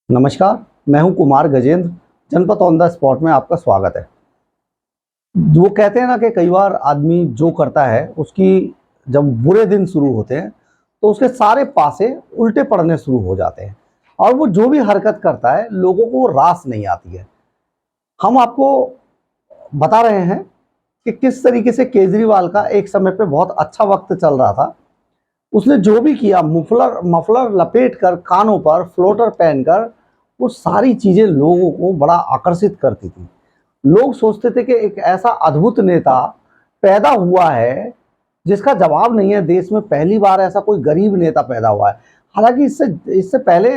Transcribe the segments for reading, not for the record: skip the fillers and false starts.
नमस्कार। मैं हूं कुमार गजेंद्र। जनपद ऑन द स्पॉट में आपका स्वागत है। वो कहते हैं ना कि कई बार आदमी जो करता है उसकी जब बुरे दिन शुरू होते हैं तो उसके सारे पासे उल्टे पड़ने शुरू हो जाते हैं और वो जो भी हरकत करता है लोगों को रास नहीं आती है। हम आपको बता रहे हैं कि किस तरीके से केजरीवाल का एक समय पे बहुत अच्छा वक्त चल रहा था। उसने जो भी किया, मफलर मफलर लपेट कर, कानों पर फ्लोटर पहनकर, वो सारी चीजें लोगों को बड़ा आकर्षित करती थी। लोग सोचते थे कि एक ऐसा अद्भुत नेता पैदा हुआ है जिसका जवाब नहीं है। देश में पहली बार ऐसा कोई गरीब नेता पैदा हुआ है। हालांकि इससे इससे पहले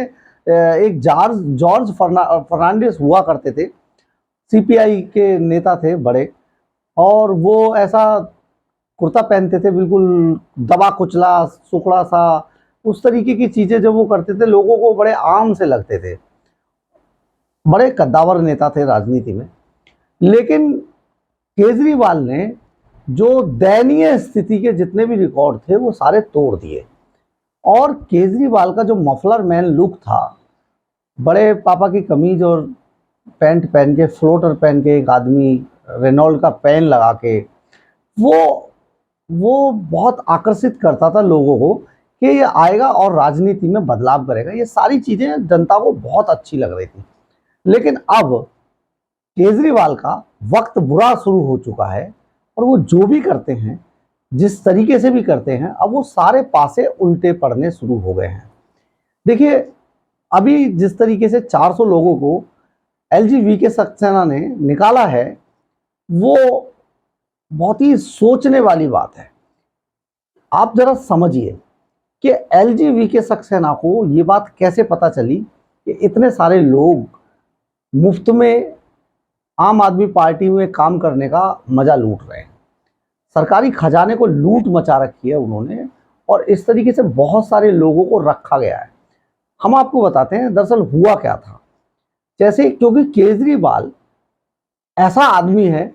एक जॉर्ज जॉर्ज फर्नांडिस हुआ करते थे, सीपीआई के नेता थे बड़े, और वो ऐसा कुर्ता पहनते थे, बिल्कुल दबा कुचला सुकड़ा सा। उस तरीके की चीजें जब वो करते थे लोगों को बड़े आम से लगते थे। बड़े कद्दावर नेता थे राजनीति में। लेकिन केजरीवाल ने जो दयनीय स्थिति के जितने भी रिकॉर्ड थे वो सारे तोड़ दिए। और केजरीवाल का जो मफलर मैन लुक था, बड़े पापा की कमीज और पैंट पहन के, फ्लोटर पहन के, एक आदमी रेनॉल्ड का पेन लगा के, वो वो बहुत आकर्षित करता था लोगों को कि ये आएगा और राजनीति में बदलाव करेगा। ये सारी चीजें जनता को बहुत अच्छी लग रही थी। लेकिन अब केजरीवाल का वक्त बुरा शुरू हो चुका है और वो जो भी करते हैं, जिस तरीके से भी करते हैं, अब वो सारे पासे उल्टे पड़ने शुरू हो गए हैं। देखिए, अभी जिस तरीके से 400 लोगों को एलजीबीके सक्सेना ने निकाला है, वो बहुत ही सोचने वाली बात है। आप जरा समझिए कि एलजीबीके सक्सेना को ये बात कैसे पता चली कि इतने सारे लोग मुफ्त में आम आदमी पार्टी में काम करने का मजा लूट रहे हैं। सरकारी खजाने को लूट मचा रखी है उन्होंने, और इस तरीके से बहुत सारे लोगों को रखा गया है। हम आपको बताते हैं दरअसल हुआ क्या था। जैसे, क्योंकि केजरीवाल ऐसा आदमी है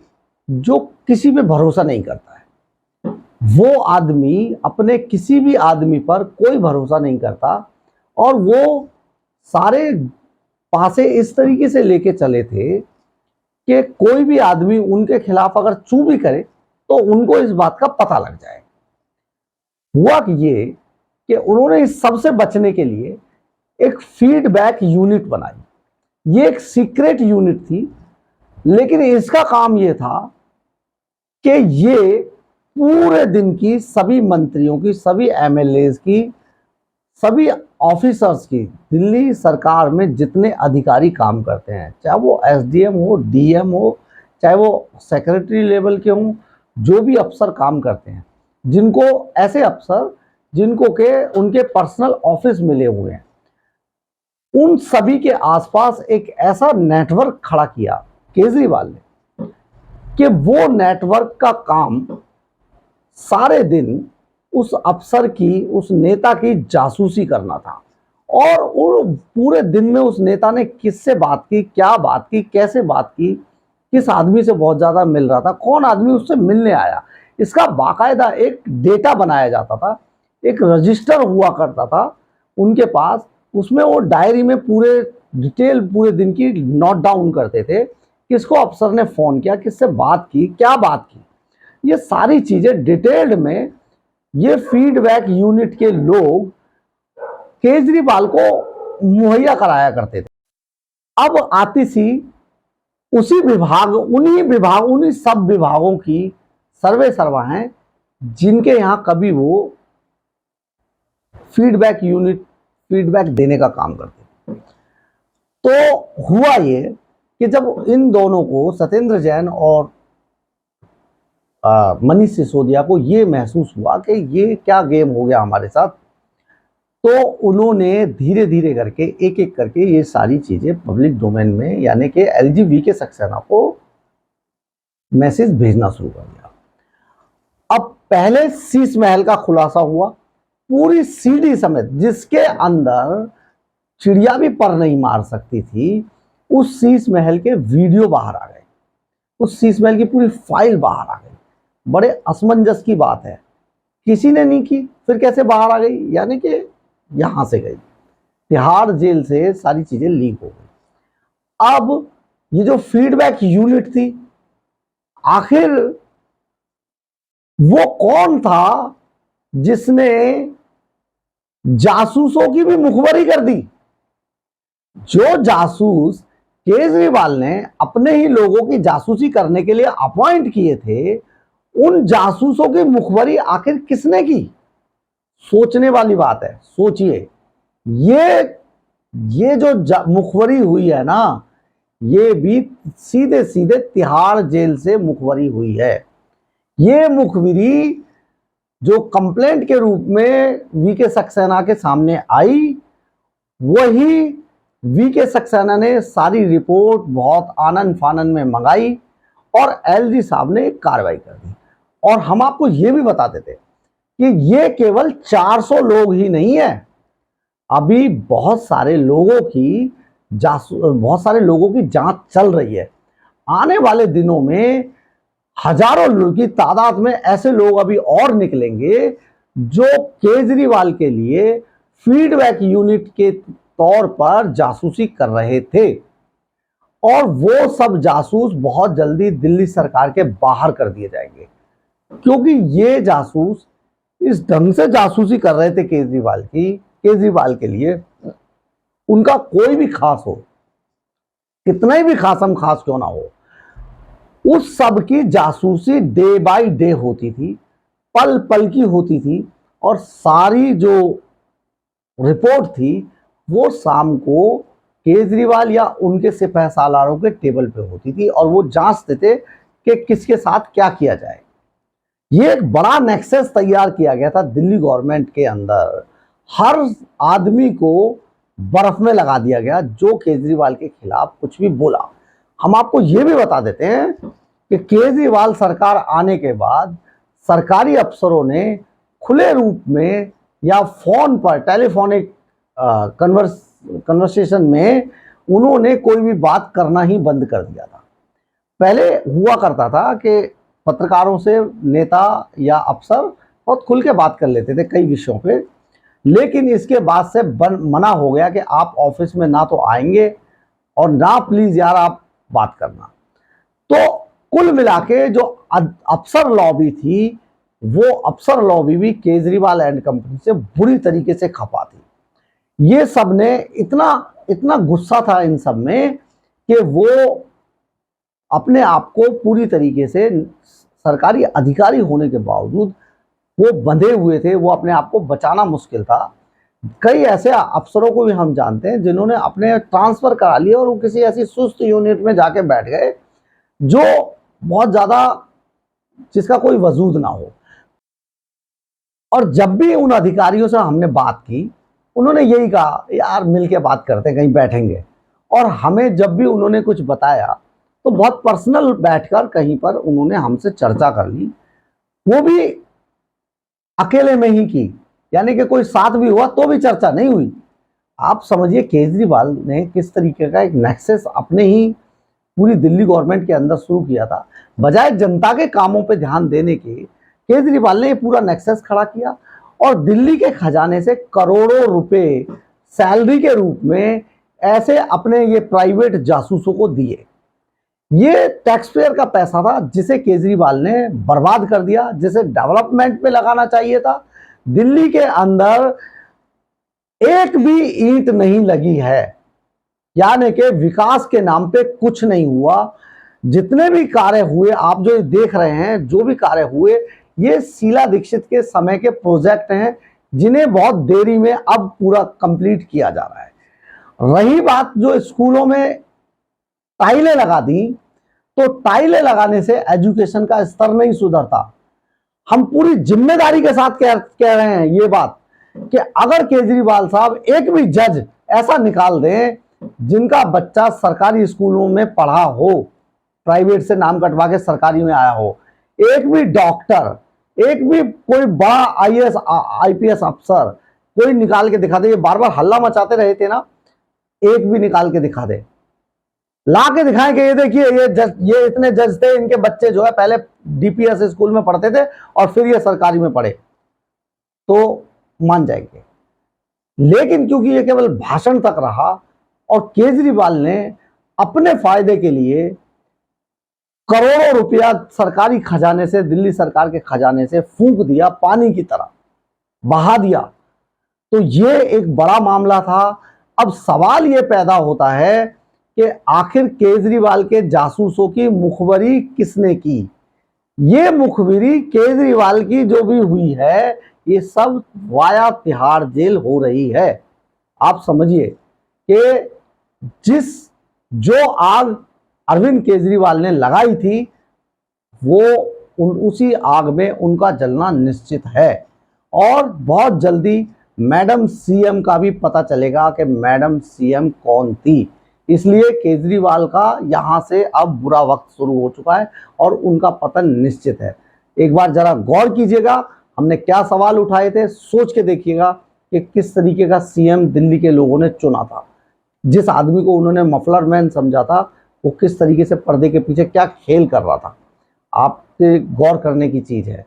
जो किसी पे भरोसा नहीं करता है। वो आदमी अपने किसी भी आदमी पर कोई भरोसा नहीं करता, और वो सारे पासे इस तरीके से लेके चले थे कि कोई भी आदमी उनके खिलाफ अगर चू भी करे तो उनको इस बात का पता लग जाए। हुआ कि ये कि उन्होंने इस सब से बचने के लिए एक फीडबैक यूनिट बनाई। ये एक सीक्रेट यूनिट थी, लेकिन इसका काम ये था कि ये पूरे दिन की सभी मंत्रियों की, सभी एमएलएज की, सभी ऑफिसर्स की, दिल्ली सरकार में जितने अधिकारी काम करते हैं, चाहे वो एसडीएम हो, डीएम हो, चाहे वो सेक्रेटरी लेवल के हों, जो भी अफसर काम करते हैं, जिनको ऐसे अफसर जिनको के उनके पर्सनल ऑफिस मिले हुए हैं, उन सभी के आसपास एक ऐसा नेटवर्क खड़ा किया केजरीवाल ने कि वो नेटवर्क का काम सारे दिन उस अफसर की, उस नेता की जासूसी करना था। और वो पूरे दिन में उस नेता ने किससे बात की, क्या बात की, कैसे बात की, किस आदमी से बहुत ज्यादा मिल रहा था, कौन आदमी उससे मिलने आया, इसका बाकायदा एक डेटा बनाया जाता था। एक रजिस्टर हुआ करता था उनके पास। उसमें वो डायरी में पूरे डिटेल पूरे दिन की नोट डाउन करते थे, किसको अफसर ने फोन किया, किससे बात की, क्या बात की। ये सारी चीजें डिटेल्ड में ये फीडबैक यूनिट के लोग केजरीवाल को मुहैया कराया करते थे। अब आती सी उन्हीं सब विभागों की सर्वे सर्वाएं जिनके यहां कभी वो फीडबैक देने का काम करते। तो हुआ ये कि जब इन दोनों को, सत्येंद्र जैन और मनीष सिसोदिया को, ये महसूस हुआ कि ये क्या गेम हो गया हमारे साथ, तो उन्होंने धीरे धीरे करके, एक एक करके ये सारी चीजें पब्लिक डोमेन में, यानी कि एलजीबीके सक्सेना को मैसेज भेजना शुरू कर दिया। अब पहले शीश महल का खुलासा हुआ, पूरी सीडी समेत, जिसके अंदर चिड़िया भी पर नहीं मार सकती थी, उस शीश महल के वीडियो बाहर आ गए, उस शीश महल की पूरी फाइल बाहर आ गई। बड़े असमंजस की बात है, किसी ने नहीं की, फिर कैसे बाहर आ गई, यानी कि यहां से गई। तिहाड़ जेल से सारी चीजें लीक हो गई। अब ये जो फीडबैक यूनिट थी, आखिर वो कौन था जिसने जासूसों की भी मुखबरी कर दी? जो जासूस केजरीवाल ने अपने ही लोगों की जासूसी करने के लिए अपॉइंट किए थे, उन जासूसों की मुखबरी आखिर किसने की? सोचने वाली बात है। सोचिए, ये जो मुखबरी हुई है ना, ये भी सीधे सीधे तिहाड़ जेल से मुखबरी हुई है। ये मुखबिरी जो कंप्लेंट के रूप में वीके सक्सेना के सामने आई, वही वीके सक्सेना ने सारी रिपोर्ट बहुत आनन फानन में मंगाई और एलजी साहब ने कार्रवाई कर दी। और हम आपको यह भी बता देते कि ये केवल 400 लोग ही नहीं है, अभी बहुत सारे लोगों की जांच चल रही है। आने वाले दिनों में हजारों लोगों की तादाद में ऐसे लोग अभी और निकलेंगे जो केजरीवाल के लिए फीडबैक यूनिट के तौर पर जासूसी कर रहे थे, और वो सब जासूस बहुत जल्दी दिल्ली सरकार के बाहर कर दिए जाएंगे, क्योंकि ये जासूस इस ढंग से जासूसी कर रहे थे केजरीवाल के लिए, उनका कोई भी खास हो, कितना ही भी खासम खास क्यों ना हो, उस सब की जासूसी डे बाय डे होती थी, पल पल की होती थी, और सारी जो रिपोर्ट थी वो शाम को केजरीवाल या उनके सिपह सालारों के टेबल पे होती थी, और वो जांचते थे कि किसके साथ क्या किया जाए। ये एक बड़ा नेक्सस तैयार किया गया था दिल्ली गवर्नमेंट के अंदर। हर आदमी को बर्फ में लगा दिया गया जो केजरीवाल के खिलाफ कुछ भी बोला। हम आपको ये भी बता देते हैं कि केजरीवाल सरकार आने के बाद सरकारी अफसरों ने खुले रूप में या फोन पर टेलीफोनिक कन्वर्सेशन में उन्होंने कोई भी बात करना ही बंद कर दिया था। पहले हुआ करता था कि पत्रकारों से नेता या अफसर बहुत खुल के बात कर लेते थे कई विषयों पे, लेकिन इसके बाद से मना हो गया कि आप ऑफिस में ना तो आएंगे और ना प्लीज यार आप बात करना। तो कुल मिला के जो अफसर लॉबी थी, वो अफसर लॉबी भी केजरीवाल एंड कंपनी से बुरी तरीके से खपा थी। ये सब ने इतना गुस्सा था इन सब में कि वो अपने आप को पूरी तरीके से सरकारी अधिकारी होने के बावजूद वो बंधे हुए थे, वो अपने आप को बचाना मुश्किल था। कई ऐसे अफसरों को भी हम जानते हैं जिन्होंने अपने ट्रांसफर करा लिए और वो किसी ऐसी सुस्त यूनिट में जाके बैठ गए जो बहुत ज्यादा, जिसका कोई वजूद ना हो। और जब भी उन अधिकारियों से हमने बात की, उन्होंने यही कहा यार मिलके बात करते हैं, कहीं बैठेंगे। और हमें जब भी उन्होंने कुछ बताया तो बहुत पर्सनल बैठकर कहीं पर उन्होंने हमसे चर्चा कर ली, वो भी अकेले में ही की, यानी कि कोई साथ भी हुआ तो भी चर्चा नहीं हुई। आप समझिए केजरीवाल ने किस तरीके का एक नेक्सस अपने ही पूरी दिल्ली गवर्नमेंट के अंदर शुरू किया था। बजाय जनता के कामों पे ध्यान देने के, केजरीवाल ने ये पूरा नेक्सस खड़ा किया और दिल्ली के खजाने से करोड़ों रुपए सैलरी के रूप में ऐसे अपने ये प्राइवेट जासूसों को दिए। ये टैक्स पेयर का पैसा था जिसे केजरीवाल ने बर्बाद कर दिया, जिसे डेवलपमेंट पे लगाना चाहिए था। दिल्ली के अंदर एक भी ईंट नहीं लगी है, यानी कि विकास के नाम पे कुछ नहीं हुआ। जितने भी कार्य हुए आप जो देख रहे हैं, जो भी कार्य हुए, ये शीला दीक्षित के समय के प्रोजेक्ट हैं जिन्हें बहुत देरी में अब पूरा कंप्लीट किया जा रहा है। रही बात जो स्कूलों में टाइलें लगा दी, तो टाइलें लगाने से एजुकेशन का स्तर नहीं सुधरता। हम पूरी जिम्मेदारी के साथ कह रहे हैं ये बात कि अगर केजरीवाल साहब एक भी जज ऐसा निकाल दें जिनका बच्चा सरकारी स्कूलों में पढ़ा हो, प्राइवेट से नाम कटवा के सरकारी में आया हो, एक भी डॉक्टर, एक भी कोई बड़ा आईएएस आईपीएस अफसर कोई निकाल के दिखा दे, ये बार बार हल्ला मचाते रहे थे ना, एक भी निकाल के दिखा दे, ला के दिखाएं कि ये देखिए ये इतने जज थे, इनके बच्चे जो है पहले डीपीएस स्कूल में पढ़ते थे और फिर ये सरकारी में पढ़े, तो मान जाएंगे। लेकिन क्योंकि ये केवल भाषण तक रहा और केजरीवाल ने अपने फायदे के लिए करोड़ों रुपया सरकारी खजाने से, दिल्ली सरकार के खजाने से फूंक दिया, पानी की तरह बहा दिया, तो ये एक बड़ा मामला था। अब सवाल ये पैदा होता है कि आखिर केजरीवाल के जासूसों की मुखबरी किसने की। ये मुखबिरी केजरीवाल की जो भी हुई है, ये सब वाया तिहाड़ जेल हो रही है। आप समझिए कि जो आग अरविंद केजरीवाल ने लगाई थी, वो उसी आग में उनका जलना निश्चित है। और बहुत जल्दी मैडम सीएम का भी पता चलेगा कि मैडम सीएम कौन थी। इसलिए केजरीवाल का यहां से अब बुरा वक्त शुरू हो चुका है और उनका पतन निश्चित है। एक बार जरा गौर कीजिएगा, हमने क्या सवाल उठाए थे, सोच के देखिएगा कि किस तरीके का सीएम दिल्ली के लोगों ने चुना था। जिस आदमी को उन्होंने मफलर मैन समझा था, वो किस तरीके से पर्दे के पीछे क्या खेल कर रहा था। आपसे गौर करने की चीज है।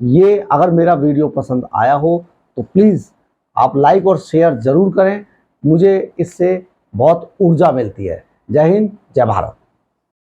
ये अगर मेरा वीडियो पसंद आया हो तो प्लीज़ आप लाइक और शेयर जरूर करें, मुझे इससे बहुत ऊर्जा मिलती है। जय हिंद, जय भारत।